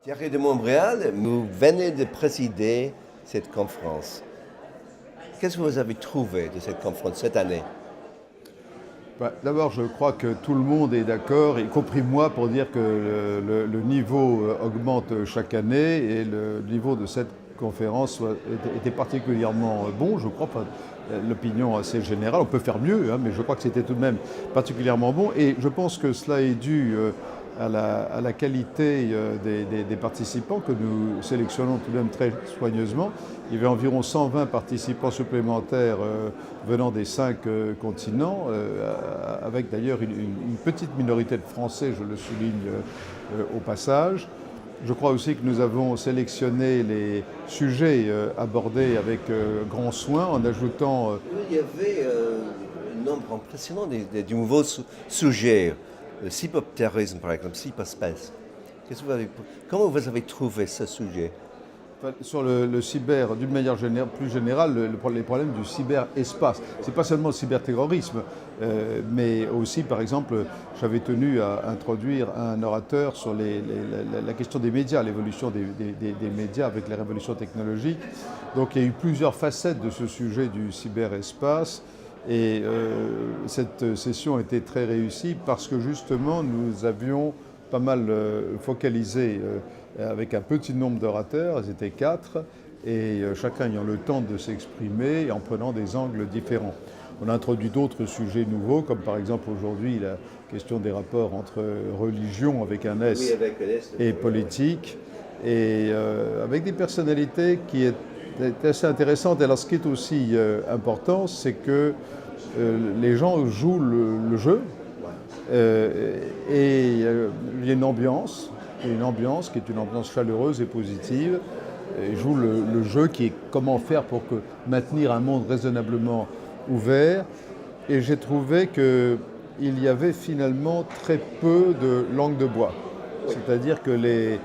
Thierry de Montréal, vous venez de présider cette conférence. Qu'est-ce que vous avez trouvé de cette conférence cette année? D'abord, je crois que tout le monde est d'accord, y compris moi, pour dire que le niveau augmente chaque année et le niveau de cette conférence était particulièrement bon, je crois. Enfin, l'opinion assez générale, on peut faire mieux, hein, mais je crois que c'était tout de même particulièrement bon. Et je pense que cela est dû à la qualité des participants que nous sélectionnons tout de même très soigneusement. Il y avait environ 120 participants supplémentaires venant des 5 continents, avec d'ailleurs une petite minorité de Français, je le souligne au passage. Je crois aussi que nous avons sélectionné les sujets abordés avec grand soin en ajoutant... Il y avait un nombre impressionnant de nouveaux sujets. Le cyberterrorisme, par exemple, cyberspace. Comment vous avez trouvé ce sujet? Sur le cyber, d'une manière plus générale, les problèmes du cyberespace. Ce n'est pas seulement le cyberterrorisme, mais aussi, par exemple, j'avais tenu à introduire un orateur sur la question des médias, l'évolution des médias avec les révolutions technologiques. Donc il y a eu plusieurs facettes de ce sujet du cyberespace. Et cette session était très réussie parce que justement nous avions pas mal focalisé avec un petit nombre d'orateurs, ils étaient 4, et chacun ayant le temps de s'exprimer et en prenant des angles différents. On a introduit d'autres sujets nouveaux, comme par exemple aujourd'hui la question des rapports entre religion avec un S, et politique, et avec des personnalités qui étaient assez intéressantes. Alors ce qui est aussi important, c'est que les gens jouent le jeu, et il y a une ambiance qui est une ambiance chaleureuse et positive. Ils jouent le jeu qui est comment faire pour maintenir un monde raisonnablement ouvert. Et j'ai trouvé qu'il y avait finalement très peu de langue de bois. C'est-à-dire que les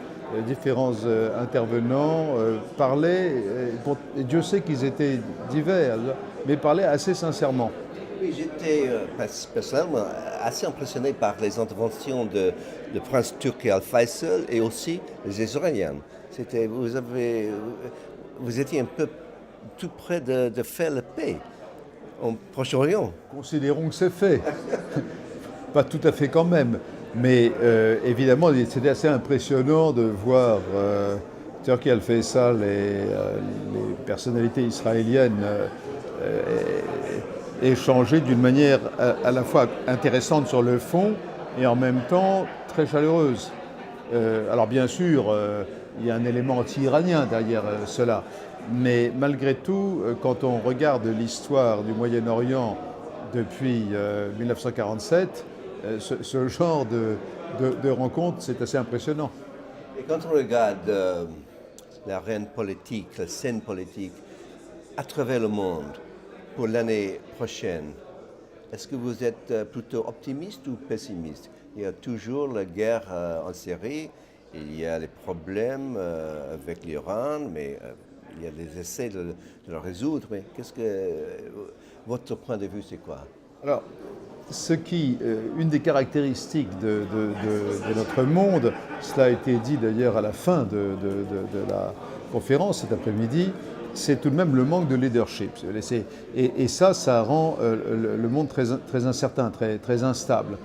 différents intervenants parlaient, et Dieu sait qu'ils étaient divers, mais parlaient assez sincèrement. Oui, j'étais personnellement assez impressionné par les interventions de prince turc Al Faisal et aussi les Israéliens. Vous étiez un peu tout près de faire la paix au Proche-Orient. Considérons que c'est fait. Pas tout à fait quand même. Mais évidemment, c'était assez impressionnant de voir Turki Al Faisal et les personnalités israéliennes échanger d'une manière à la fois intéressante sur le fond et en même temps très chaleureuse. Alors bien sûr, il y a un élément anti-iranien derrière cela, mais malgré tout, quand on regarde l'histoire du Moyen-Orient depuis 1947, ce genre de rencontre, c'est assez impressionnant. Et quand on regarde l'arène politique, la scène politique à travers le monde, pour l'année prochaine, est-ce que vous êtes plutôt optimiste ou pessimiste? Il y a toujours la guerre en Syrie, il y a les problèmes avec l'Iran, mais il y a des essais de le résoudre. Mais votre point de vue, c'est quoi? Alors, une des caractéristiques de notre monde, cela a été dit d'ailleurs à la fin de la conférence cet après-midi, c'est tout de même le manque de leadership. Et ça rend le monde très incertain, très instable.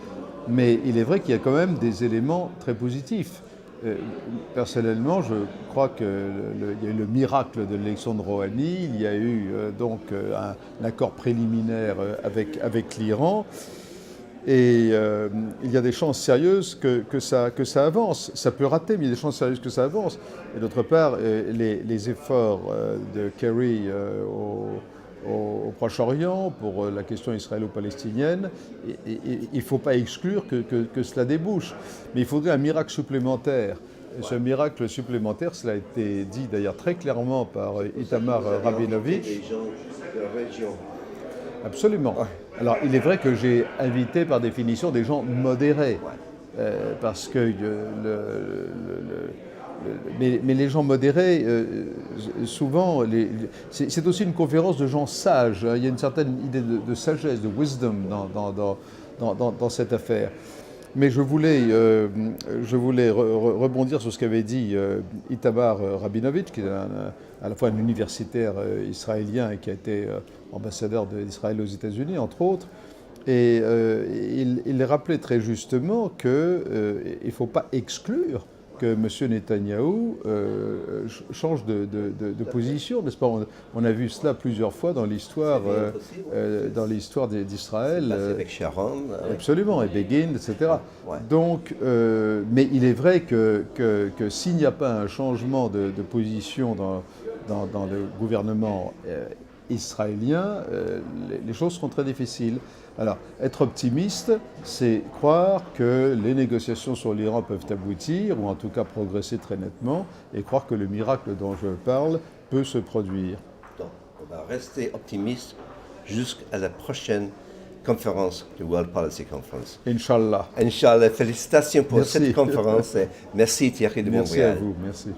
Mais il est vrai qu'il y a quand même des éléments très positifs. Personnellement, je crois qu'il y a eu le miracle de l'élection de Rouhani, il y a eu un accord préliminaire avec l'Iran. Et il y a des chances sérieuses que ça avance. Ça peut rater, mais il y a des chances sérieuses que ça avance. Et d'autre part, les efforts de Kerry au Proche-Orient pour la question israélo-palestinienne, il ne faut pas exclure que cela débouche. Mais il faudrait un miracle supplémentaire. Et ce miracle supplémentaire, cela a été dit d'ailleurs très clairement par Itamar Rabinovich. Des gens de la région. Absolument. Alors, il est vrai que j'ai invité par définition des gens modérés, parce que mais les gens modérés, souvent, c'est aussi une conférence de gens sages. Il y a une certaine idée de sagesse, de wisdom dans cette affaire. Mais je voulais rebondir sur ce qu'avait dit Itamar Rabinovitch, qui est à la fois un universitaire israélien et qui a été ambassadeur d'Israël aux États-Unis, entre autres. Et il rappelait très justement qu'il ne faut pas exclure que M. Netanyahou change de position, n'est-ce pas? On a vu cela plusieurs fois dans l'histoire d'Israël. Avec Sharon. Absolument, et Begin, etc. Ouais. Donc, mais il est vrai que s'il n'y a pas un changement de position dans le gouvernement israélien, les choses seront très difficiles. Alors, être optimiste, c'est croire que les négociations sur l'Iran peuvent aboutir, ou en tout cas progresser très nettement, et croire que le miracle dont je parle peut se produire. Donc, on va rester optimiste jusqu'à la prochaine conférence du World Policy Conference. Inch'Allah. Inch'Allah, félicitations pour Merci. cette conférence. Et merci Thierry de Montréal. Merci à vous, merci.